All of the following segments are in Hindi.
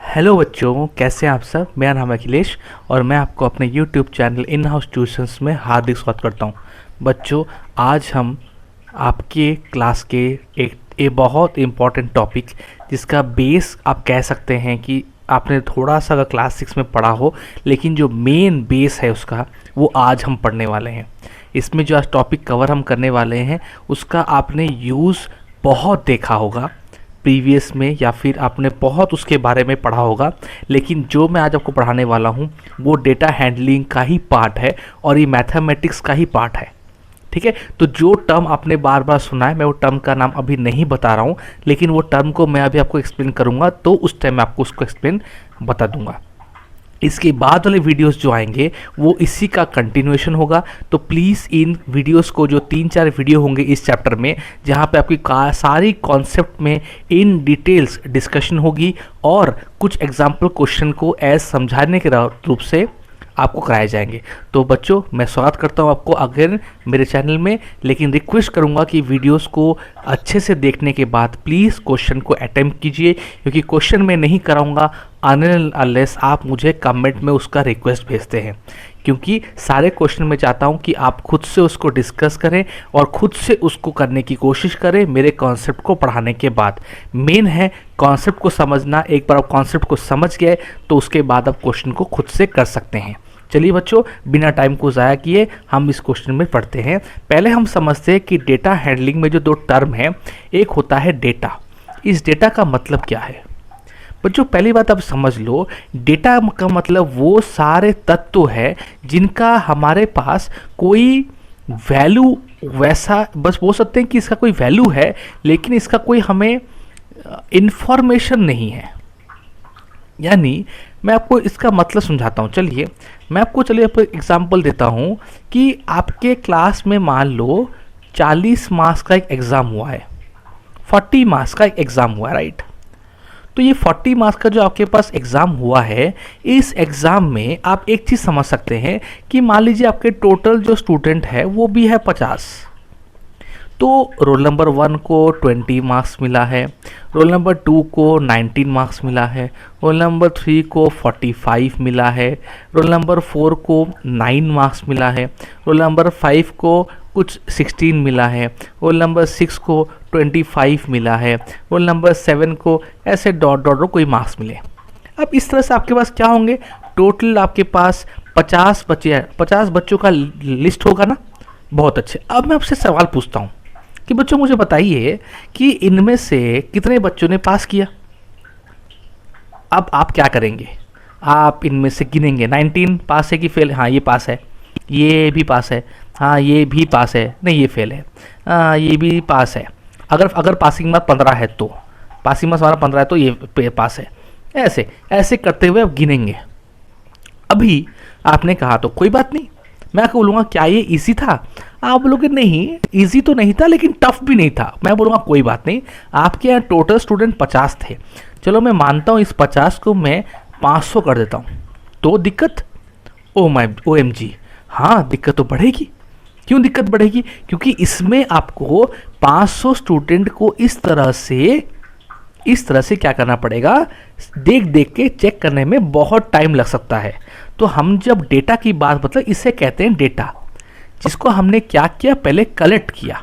हेलो बच्चों, कैसे हैं आप सब। मेरा नाम है अखिलेश और मैं आपको अपने YouTube channel in house tuitions में हार्दिक स्वागत करता हूं। बच्चों, आज हम आपके क्लास के एक बहुत इम्पॉर्टेंट टॉपिक, जिसका बेस आप कह सकते हैं कि आपने थोड़ा सा अगर क्लास 6 में पढ़ा हो, लेकिन जो मेन बेस है उसका वो आज हम पढ़ने वाले हैं। इसमें जो आज टॉपिक कवर हम करने वाले हैं उसका आपने यूज़ बहुत देखा होगा प्रीवियस में, या फिर आपने बहुत उसके बारे में पढ़ा होगा, लेकिन जो मैं आज आपको पढ़ाने वाला हूँ वो डेटा हैंडलिंग का ही पार्ट है और ये मैथमेटिक्स का ही पार्ट है। ठीक है, तो जो टर्म आपने बार बार सुना है, मैं वो टर्म का नाम अभी नहीं बता रहा हूँ, लेकिन वो टर्म को मैं अभी आपको एक्सप्लेन करूँगा, तो उस टाइम मैं आपको उसको एक्सप्लेन बता दूंगा। इसके बाद वाले वीडियोस जो आएंगे वो इसी का कंटिन्यूएशन होगा। तो प्लीज़ इन वीडियोस को, जो 3-4 वीडियो होंगे इस चैप्टर में, जहाँ पे आपकी सारी कॉन्सेप्ट में इन डिटेल्स डिस्कशन होगी और कुछ एग्जाम्पल क्वेश्चन को एज समझाने के रूप से आपको कराए जाएंगे। तो बच्चों, मैं स्वागत करता हूँ आपको अगेन मेरे चैनल में, लेकिन रिक्वेस्ट करूँगा कि वीडियोस को अच्छे से देखने के बाद प्लीज़ क्वेश्चन को अटेम्प्ट कीजिए, क्योंकि क्वेश्चन मैं नहीं कराऊँगा अनलेस आप मुझे कमेंट में उसका रिक्वेस्ट भेजते हैं, क्योंकि सारे क्वेश्चन मैं चाहता हूँ कि आप खुद से उसको डिस्कस करें और खुद से उसको करने की कोशिश करें मेरे कॉन्सेप्ट को पढ़ाने के बाद। मेन है कॉन्सेप्ट को समझना। एक बार आप कॉन्सेप्ट को समझ गए तो उसके बाद आप क्वेश्चन को खुद से कर सकते हैं। चलिए बच्चों, बिना टाइम को ज़ाया किए हम इस क्वेश्चन में पढ़ते हैं। पहले हम समझते हैं कि डेटा हैंडलिंग में जो दो टर्म है, एक होता है डेटा। इस डेटा का मतलब क्या है बच्चों? पहली बात आप समझ लो, डेटा का मतलब वो सारे तत्व है जिनका हमारे पास कोई वैल्यू, वैसा बस बोल सकते हैं कि इसका कोई वैल्यू है, लेकिन इसका कोई हमें इंफॉर्मेशन नहीं है। यानी मैं आपको इसका मतलब समझाता हूँ। चलिए मैं आपको एग्जांपल देता हूँ कि आपके क्लास में मान लो 40 मार्क्स का एक एग्ज़ाम हुआ है, 40 मार्क्स का एक एग्ज़ाम हुआ है, राइट। तो ये 40 मार्क्स का जो आपके पास एग्ज़ाम हुआ है, इस एग्ज़ाम में आप एक चीज़ समझ सकते हैं कि मान लीजिए आपके टोटल जो स्टूडेंट है वो भी है 50। तो रोल नंबर 1 को 20 मार्क्स मिला है, रोल नंबर 2 को 19 मार्क्स मिला है, रोल नंबर 3 को 45 मिला है, रोल नंबर 4 को 9 मार्क्स मिला है, रोल नंबर 5 को कुछ 16 मिला है, रोल नंबर 6 को 25 मिला है, रोल नंबर 7 को ऐसे डॉट डॉट कोई मार्क्स मिले। अब इस तरह से आपके पास क्या होंगे, टोटल आपके पास 50 बच्चे, 50 बच्चों का लिस्ट होगा ना। बहुत अच्छे। अब मैं आपसे सवाल पूछता हूँ कि बच्चों मुझे बताइए कि इनमें से कितने बच्चों ने पास किया। अब आप क्या करेंगे, आप इनमें से गिनेंगे 19 पास है कि फेल। हाँ ये पास है, ये भी पास है, हाँ ये भी पास है, नहीं ये फेल है, हाँ ये भी पास है। अगर पासिंग मार्क 15 है तो पासिंग मार्क्स हमारा 15 है तो ये पास है। ऐसे ऐसे करते हुए आप गिनेंगे। अभी आपने कहा तो कोई बात नहीं, मैं आपको बोलूँगा क्या ये इजी था? आप बोलोगे नहीं इजी तो नहीं था, लेकिन टफ भी नहीं था। मैं बोलूँगा कोई बात नहीं, आपके यहाँ टोटल स्टूडेंट 50 थे, चलो मैं मानता हूँ इस 50 को मैं 500 कर देता हूँ, तो दिक्कत OMG, हाँ दिक्कत तो बढ़ेगी। क्यों दिक्कत बढ़ेगी? क्योंकि इसमें आपको 500 स्टूडेंट को इस तरह से क्या करना पड़ेगा, देख देख के चेक करने में बहुत टाइम लग सकता है। तो हम जब डेटा की बात, मतलब इसे कहते हैं डेटा, जिसको हमने क्या किया, पहले कलेक्ट किया।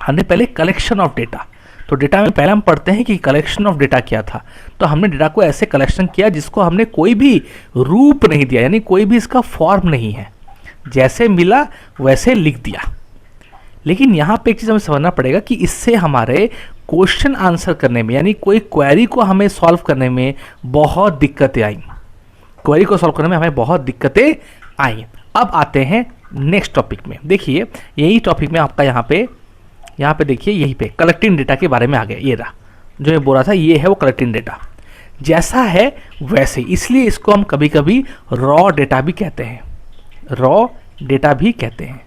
हमने पहले कलेक्शन ऑफ डेटा, तो डेटा में पहले हम पढ़ते हैं कि कलेक्शन ऑफ डेटा क्या था। तो हमने डेटा को ऐसे कलेक्शन किया जिसको हमने कोई भी रूप नहीं दिया, यानी कोई भी इसका फॉर्म नहीं है, जैसे मिला वैसे लिख दिया। लेकिन यहाँ पे एक चीज़ हमें समझना पड़ेगा कि इससे हमारे क्वेश्चन आंसर करने में, यानी कोई क्वेरी को हमें सॉल्व करने में बहुत दिक्कतें आई। क्वेरी को सॉल्व करने में हमें बहुत दिक्कतें आई। अब आते हैं नेक्स्ट टॉपिक में। देखिए यही टॉपिक में आपका यहाँ पे देखिए, यहीं पे कलेक्टिंग डेटा के बारे में आ गया। ये रहा जो मैं बोल रहा था, ये है वो कलेक्टिंग डेटा, जैसा है वैसे। इसलिए इसको हम कभी कभी रॉ डेटा भी कहते हैं, रॉ डेटा भी कहते हैं।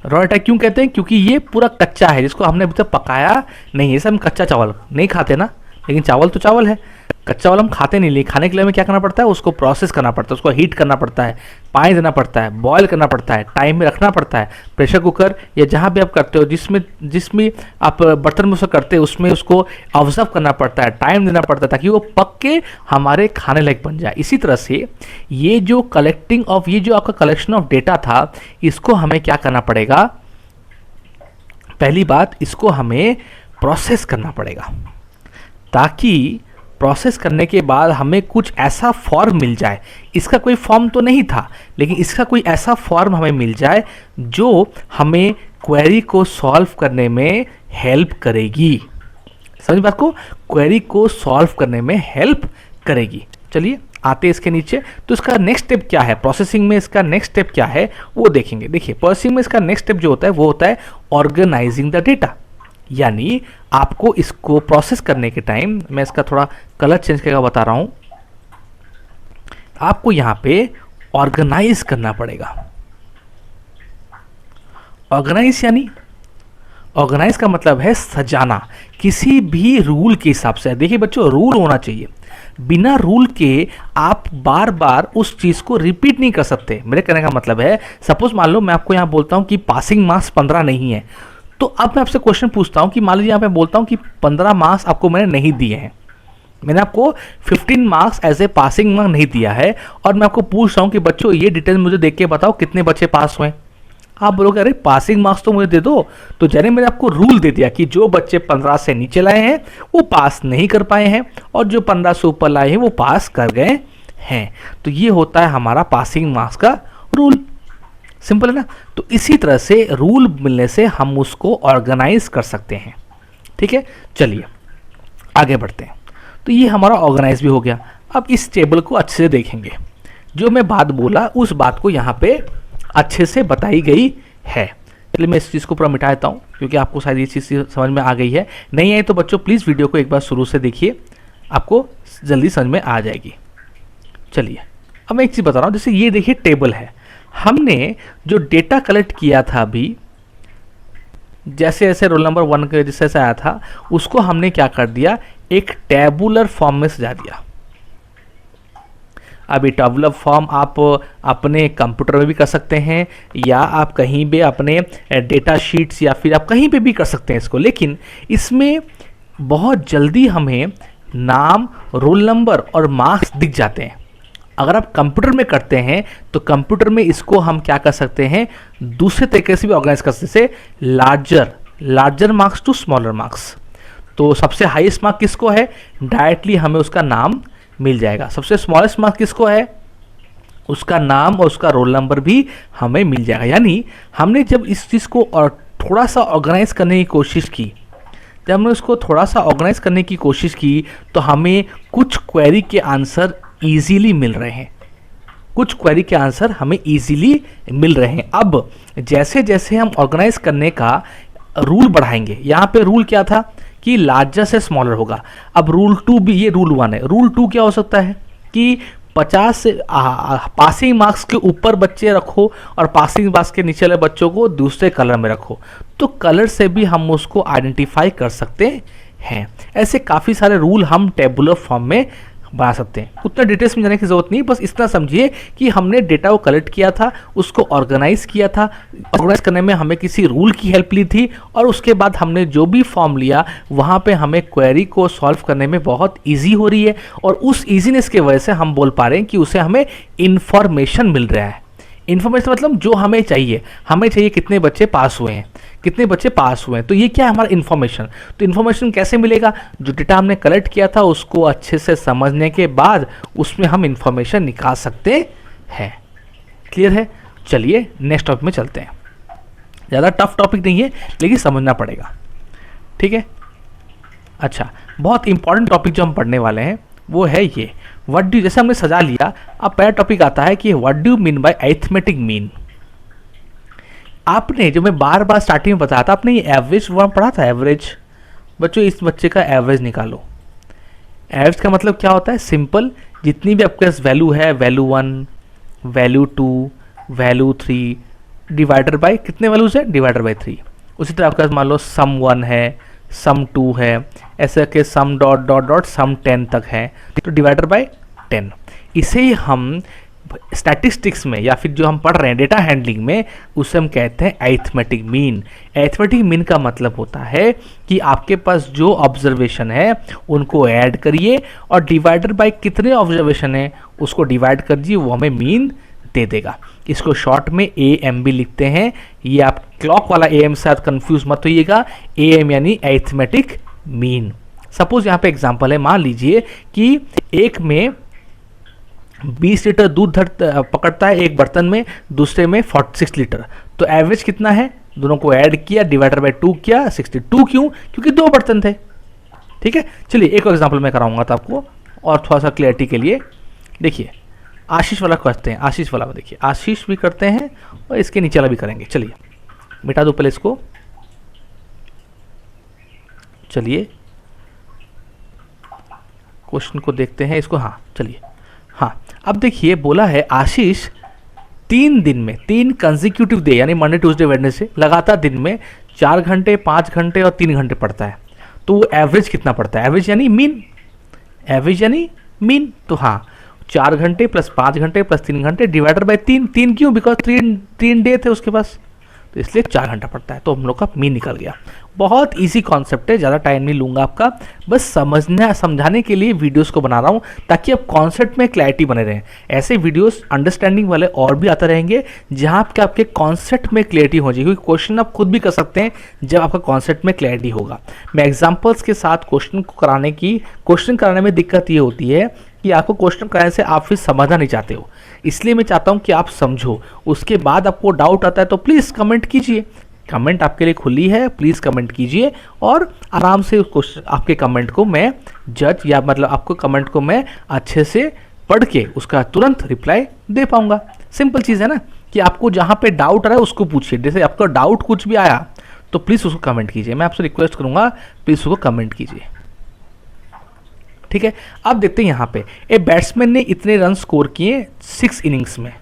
रॉ डेटा क्यों कहते हैं? क्योंकि ये पूरा कच्चा है, जिसको हमने अभी तक पकाया नहीं है। जैसे हम कच्चा चावल नहीं खाते ना, लेकिन चावल तो चावल है, कच्चा चावल हम खाते नहीं, लेकिन खाने के लिए हमें क्या करना पड़ता है, उसको प्रोसेस करना पड़ता है, उसको हीट करना पड़ता है, पानी देना पड़ता है, बॉयल करना पड़ता है, टाइम में रखना पड़ता है। प्रेशर कुकर या जहाँ भी आप करते हो, जिसमें जिसमें आप बर्तन में उसको करते हो, उसमें उसको ऑब्जर्व करना पड़ता है, टाइम देना पड़ता है, ताकि वो पक के हमारे खाने लायक बन जाए। इसी तरह से ये जो आपका कलेक्शन ऑफ डेटा था, इसको हमें क्या करना पड़ेगा, पहली बात इसको हमें प्रोसेस करना पड़ेगा, ताकि प्रोसेस करने के बाद हमें कुछ ऐसा फॉर्म मिल जाए। इसका कोई फॉर्म तो नहीं था, लेकिन इसका कोई ऐसा फॉर्म हमें मिल जाए जो हमें क्वेरी को सॉल्व करने में हेल्प करेगी। समझ बात को, क्वेरी को सॉल्व करने में हेल्प करेगी। चलिए आते हैं इसके नीचे। तो इसका नेक्स्ट स्टेप क्या है, प्रोसेसिंग में इसका नेक्स्ट स्टेप क्या है वो देखेंगे। देखिए प्रोसेसिंग में इसका नेक्स्ट स्टेप जो होता है वो होता है ऑर्गेनाइजिंग द डेटा, यानी आपको इसको प्रोसेस करने के टाइम, मैं इसका थोड़ा कलर चेंज करके बता रहा हूं, आपको यहां पे ऑर्गेनाइज करना पड़ेगा। ऑर्गेनाइज का मतलब है सजाना, किसी भी रूल के हिसाब से। देखिए बच्चों, रूल होना चाहिए, बिना रूल के आप बार बार उस चीज़ को रिपीट नहीं कर सकते। मेरे कहने का मतलब है, सपोज मान लो मैं आपको यहाँ बोलता हूँ कि पासिंग मार्क्स 15 नहीं है, तो अब मैं आपसे क्वेश्चन पूछता हूँ कि मान लीजिए यहाँ पे बोलता हूँ कि 15 मार्क्स आपको मैंने नहीं दिए हैं, मैंने आपको 15 marks as a passing mark नहीं दिया है, और मैं आपको पूछ रहा हूँ कि बच्चों ये डिटेल मुझे देख के बताओ कितने बच्चे पास हुए। आप बोलोगे अरे पासिंग मार्क्स तो मुझे दे दो, तो जैसे मैंने आपको रूल दे दिया कि जो बच्चे 15 से नीचे लाए हैं वो पास नहीं कर पाए हैं, और जो 15 से ऊपर लाए हैं वो पास कर गए हैं। तो ये होता है हमारा पासिंग मार्क्स का रूल। सिंपल है ना। तो इसी तरह से रूल मिलने से हम उसको ऑर्गेनाइज कर सकते हैं। ठीक है, चलिए आगे बढ़ते हैं। तो ये हमारा ऑर्गेनाइज भी हो गया। अब इस टेबल को अच्छे से देखेंगे, जो मैं बात बोला उस बात को यहाँ पे अच्छे से बताई गई है। चलिए मैं इस चीज़ को पूरा मिटा देता हूँ, क्योंकि आपको शायद ये चीज़ समझ में आ गई है। नहीं आई तो बच्चों प्लीज़ वीडियो को एक बार शुरू से देखिए, आपको जल्दी समझ में आ जाएगी। चलिए अब मैं एक चीज़ बता रहा हूँ, जैसे ये देखिए टेबल है, हमने जो डेटा कलेक्ट किया था अभी, जैसे जैसे रोल नंबर 1 के जैसे जैसे आया था, उसको हमने क्या कर दिया, एक टेबुलर फॉर्म में सजा दिया। अब ये टेबुलर फॉर्म आप अपने कंप्यूटर में भी कर सकते हैं, या आप कहीं भी अपने डेटा शीट्स या फिर आप कहीं पे भी कर सकते हैं इसको। लेकिन इसमें बहुत जल्दी हमें नाम, रोल नंबर और मार्क्स दिख जाते हैं। अगर आप कंप्यूटर में करते हैं तो कंप्यूटर में इसको हम क्या कर सकते हैं, दूसरे तरीके से भी ऑर्गेनाइज कर सकते हैं, larger marks to smaller marks. तो सबसे हाईएस्ट मार्क किसको है, डायरेक्टली हमें उसका नाम मिल जाएगा। सबसे स्मॉलेस्ट मार्क किसको है, उसका नाम और उसका रोल नंबर भी हमें मिल जाएगा। यानी हमने जब इस चीज़ को और थोड़ा सा ऑर्गेनाइज करने की कोशिश की, जब हमने उसको थोड़ा सा ऑर्गेनाइज करने की कोशिश की, तो हमें कुछ क्वेरी के आंसर ईजीली मिल रहे हैं, कुछ क्वेरी के आंसर हमें ईजीली मिल रहे हैं। अब जैसे जैसे हम ऑर्गेनाइज करने का रूल बढ़ाएंगे, यहाँ पे रूल क्या था कि लार्जर से स्मॉलर होगा। अब रूल 2 भी, ये रूल 1 है। रूल 2 क्या हो सकता है कि 50 से पासिंग मार्क्स के ऊपर बच्चे रखो और पासिंग मार्क्स के नीचे वाले बच्चों को दूसरे कलर में रखो। तो कलर से भी हम उसको आइडेंटिफाई कर सकते हैं। ऐसे काफ़ी सारे रूल हम टेबुलर फॉर्म में बना सकते हैं। उतना डिटेल्स में जाने की जरूरत नहीं, बस इतना समझिए कि हमने डेटा को कलेक्ट किया था, उसको ऑर्गेनाइज किया था। ऑर्गेनाइज करने में हमें किसी रूल की हेल्प ली थी, और उसके बाद हमने जो भी फॉर्म लिया वहाँ पे हमें क्वेरी को सॉल्व करने में बहुत ईजी हो रही है, और उस ईजीनेस की वजह से हम बोल पा रहे हैं कि उसे हमें इंफॉर्मेशन मिल रहा है। इन्फॉर्मेशन मतलब जो हमें चाहिए कितने बच्चे पास हुए हैं, कितने बच्चे पास हुए हैं। तो ये क्या है हमारा इन्फॉर्मेशन। तो इन्फॉर्मेशन कैसे मिलेगा, जो डेटा हमने कलेक्ट किया था उसको अच्छे से समझने के बाद उसमें हम इन्फॉर्मेशन निकाल सकते हैं। क्लियर है। चलिए नेक्स्ट टॉपिक में चलते हैं। ज़्यादा टफ टॉपिक नहीं है, लेकिन समझना पड़ेगा। ठीक है। अच्छा, बहुत इंपॉर्टेंट टॉपिक जो हम पढ़ने वाले हैं वो है ये व्हाट डू, जैसे हमने सजा लिया। अब पहला टॉपिक आता है कि what do mean by arithmetic mean. आपने जो मैं बार बार स्टार्टिंग में बताया था, आपने ये एवरेज वर्ड पढ़ा था। एवरेज बच्चों, इस बच्चे का एवरेज निकालो। एवरेज का मतलब क्या होता है, सिंपल, जितनी भी आपके पास वैल्यू है, value 1, value 2, value 3 divider by कितने वैल्यूज है, डिवाइडर बाय 3। उसी तरह आपके पास मान लो सम 1 है, सम 2 है, ऐसे के सम डॉट डॉट डॉट सम 10 तक है, तो डिवाइडेड बाय 10। इसे हम स्टैटिस्टिक्स में या फिर जो हम पढ़ रहे हैं डेटा हैंडलिंग में, उसे हम कहते हैं अरिथमेटिक मीन। अरिथमेटिक मीन का मतलब होता है कि आपके पास जो ऑब्जर्वेशन है उनको ऐड करिए और डिवाइडेड बाय कितने ऑब्जर्वेशन है उसको डिवाइड करिए, वो हमें मीन दे देगा। इसको शॉर्ट में AM भी लिखते हैं। ये आप क्लॉक वाला AM से साथ कंफ्यूज मत होइएगा, AM यानी अरिथमेटिक मीन। सपोज यहाँ पे एग्जांपल है, मान लीजिए कि एक में 20 लीटर दूध पकड़ता है एक बर्तन में, दूसरे में 46 लीटर, तो एवरेज कितना है, दोनों को ऐड किया डिवाइडर बाय 2 किया 62। क्यों? क्योंकि 2 बर्तन थे। ठीक है, चलिए एक और एग्जांपल मैं कराऊंगा तो आपको और थोड़ा सा क्लियरिटी के लिए। देखिए आशीष वाला करते हैं, आशीष वाला देखिए, आशीष भी करते हैं और इसके नीचे वाला भी करेंगे। चलिए मिटा दो पहले इसको। चलिए क्वेश्चन को देखते हैं इसको। हाँ चलिए, हाँ अब देखिए बोला है आशीष 3 दिन में, 3 कंसेक्यूटिव डे यानी मंडे ट्यूसडे वेडनेसडे लगातार दिन में 4 घंटे 5 घंटे और 3 घंटे पढ़ता है, तो वो एवरेज कितना पढ़ता है? एवरेज यानी मीन, एवरेज यानी मीन। तो हाँ 4 घंटे प्लस 5 घंटे प्लस 3 घंटे डिवाइडर बाय 3। 3 क्यों? बिकॉज 3 डे थे उसके पास, तो इसलिए 4 घंटा पड़ता है, तो हम लोग का मीन निकल गया। बहुत इजी कॉन्सेप्ट है, ज़्यादा टाइम नहीं लूँगा आपका, बस समझाने के लिए वीडियोस को बना रहा हूँ ताकि आप कॉन्सेप्ट में क्लैरिटी बने रहें। ऐसे वीडियोस अंडरस्टैंडिंग वाले और भी आते रहेंगे जहाँ आपके कॉन्सेप्ट में क्लैरिटी हो जाएगी, क्योंकि क्वेश्चन आप खुद भी कर सकते हैं जब आपका कॉन्सेप्ट में क्लैरिटी होगा। मैं एग्जाम्पल्स के साथ क्वेश्चन कराने में दिक्कत ये होती है कि आपको क्वेश्चन कराने से आप फिर समझना नहीं चाहते हो, इसलिए मैं चाहता हूं कि आप समझो, उसके बाद आपको डाउट आता है तो प्लीज़ कमेंट कीजिए। कमेंट आपके लिए खुली है, प्लीज़ कमेंट कीजिए और आराम से क्वेश्चन आपके कमेंट को मैं जज या मतलब आपको कमेंट को मैं अच्छे से पढ़ के उसका तुरंत रिप्लाई दे पाऊंगा। सिंपल चीज़ है ना कि आपको जहाँ पे डाउट आ रहा है उसको पूछिए। जैसे आपका डाउट कुछ भी आया तो प्लीज़ उसको कमेंट कीजिए, मैं आपसे रिक्वेस्ट करूँगा प्लीज़ उसको कमेंट कीजिए। ठीक है, अब देखते हैं यहाँ पे ए बैट्समैन ने इतने रन स्कोर किए 6 इनिंग्स में।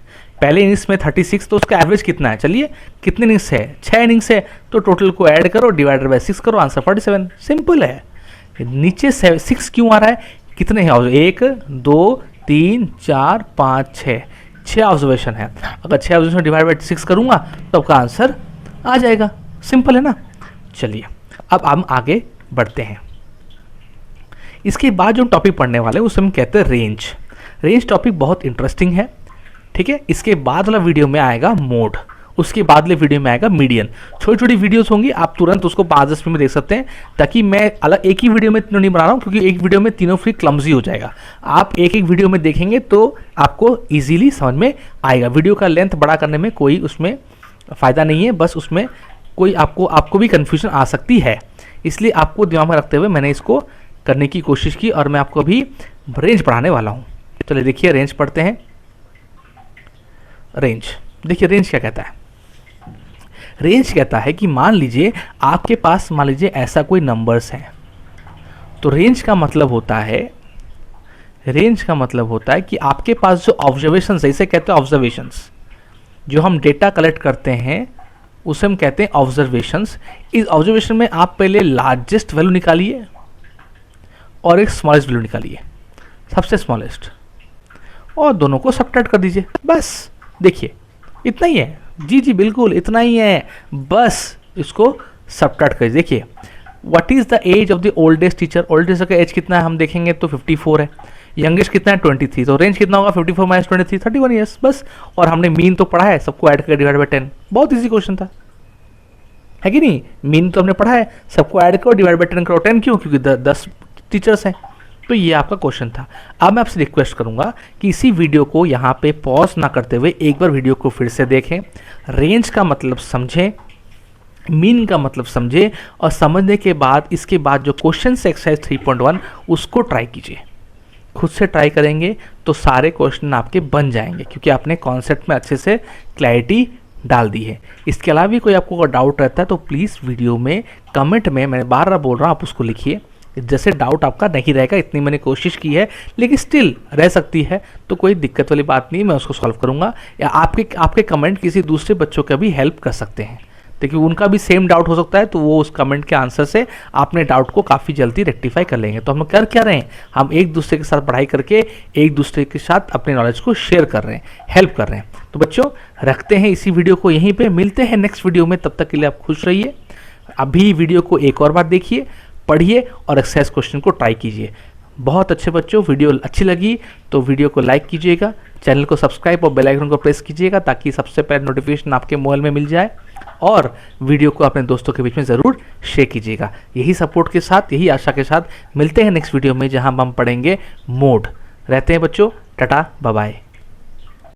पहले इनिंग्स में 36, तो उसका एवरेज कितना है? चलिए कितने इनिंग्स है? 6 इनिंग्स है, तो टोटल को ऐड करो डिवाइडेड बाय 6 करो, आंसर 47। सिंपल है। नीचे 6 क्यों आ रहा है? कितने हैं? 1 2 3 4 5 6 ऑब्जर्वेशन है। अगर 6 ऑब्जर्वेशन डिवाइड बाय 6 करूँगा तो आपका आंसर आ जाएगा। सिंपल है ना। चलिए अब हम आगे बढ़ते हैं। इसके बाद जो टॉपिक पढ़ने वाले हैं उसे हम कहते हैं रेंज। रेंज टॉपिक बहुत इंटरेस्टिंग है। ठीक है, इसके बाद वाला वीडियो में आएगा मोड, उसके बाद वाले वीडियो में आएगा मीडियन। छोटी छोटी वीडियोस होंगी, आप तुरंत उसको 5-10 मिनट में देख सकते हैं, ताकि मैं अलग एक ही वीडियो में तीनों नहीं बना रहा हूँ, क्योंकि एक वीडियो में तीनों फिर क्लमजी हो जाएगा। आप एक एक वीडियो में देखेंगे तो आपको ईजिली समझ में आएगा। वीडियो का लेंथ बड़ा करने में कोई उसमें फ़ायदा नहीं है, बस उसमें कोई आपको भी कन्फ्यूजन आ सकती है, इसलिए आपको दिमाग में रखते हुए मैंने इसको करने की कोशिश की और मैं आपको अभी रेंज पढ़ाने वाला हूँ। चलिए देखिए रेंज पढ़ते हैं। रेंज देखिए, रेंज क्या कहता है? रेंज कहता है कि मान लीजिए आपके पास ऐसा कोई नंबर्स हैं, तो रेंज का मतलब होता है कि आपके पास जो ऑब्जर्वेशंस है, इसे कहते हैं ऑब्जर्वेशंस, जो हम डेटा कलेक्ट करते हैं उसे हम कहते हैं ऑब्जर्वेशंस। इस ऑब्जर्वेशन में आप पहले लार्जेस्ट वैल्यू निकालिए और एक स्मॉलेस्ट वैल्यू निकालिए, सबसे स्मॉलेस्ट, और दोनों को सबट्रैक्ट कर दीजिए। बस देखिए इतना ही है। जी बिल्कुल इतना ही है, बस इसको सबट्रैक्ट करिए। देखिए what is the age of the oldest teacher? Oldest का एज कितना है हम देखेंगे तो 54 है। यंगेस्ट कितना है? 23। तो रेंज कितना होगा? 54 माइनस 23, 31 ईयर्स। बस, और हमने मीन तो पढ़ा है, सबको ऐड करके डिवाइड बाय 10। बहुत इजी क्वेश्चन था, है कि नहीं? मीन तो हमने पढ़ा है, सबको ऐड करो डिवाइड बाय 10 करो। 10 क्यों? क्योंकि 10 टीचर्स हैं। तो ये आपका क्वेश्चन था। अब मैं आपसे रिक्वेस्ट करूंगा कि इसी वीडियो को यहाँ पे पॉज ना करते हुए एक बार वीडियो को फिर से देखें, रेंज का मतलब समझें, मीन का मतलब समझें, और समझने के बाद इसके बाद जो क्वेश्चन से एक्सरसाइज 3.1 उसको ट्राई कीजिए। खुद से ट्राई करेंगे तो सारे क्वेश्चन आपके बन जाएंगे, क्योंकि आपने कॉन्सेप्ट में अच्छे से क्लैरिटी डाल दी है। इसके अलावा भी कोई आपको अगर डाउट रहता है तो प्लीज़ वीडियो में कमेंट में, मैं बार बार बोल रहा हूँ, आप उसको लिखिए। जैसे डाउट आपका नहीं रहेगा, इतनी मैंने कोशिश की है, लेकिन स्टिल रह सकती है तो कोई दिक्कत वाली बात नहीं, मैं उसको सॉल्व करूंगा। या आपके कमेंट किसी दूसरे बच्चों का भी हेल्प कर सकते हैं। क्योंकि उनका भी सेम डाउट हो सकता है, तो वो उस कमेंट के आंसर से अपने डाउट को काफ़ी जल्दी रेक्टिफाई कर लेंगे। तो हम कर क्या रहे हैं, हम एक दूसरे के साथ पढ़ाई करके एक दूसरे के साथ अपने नॉलेज को शेयर कर रहे हैं, हेल्प कर रहे हैं। तो बच्चों रखते हैं इसी वीडियो को यहीं पे, मिलते हैं नेक्स्ट वीडियो में, तब तक के लिए आप खुश रहिए। अभी वीडियो को एक और बार देखिए, पढ़िए और एक्सरसाइज क्वेश्चन को ट्राई कीजिए। बहुत अच्छे बच्चों, वीडियो अच्छी लगी तो वीडियो को लाइक कीजिएगा, चैनल को सब्सक्राइब और बेल आइकन को प्रेस कीजिएगा ताकि सबसे पहले नोटिफिकेशन आपके मोबाइल में मिल जाए, और वीडियो को अपने दोस्तों के बीच में ज़रूर शेयर कीजिएगा। यही सपोर्ट के साथ, यही आशा के साथ मिलते हैं नेक्स्ट वीडियो में, जहां हम पढ़ेंगे मोड। रहते हैं बच्चों, टाटा बाय बाय।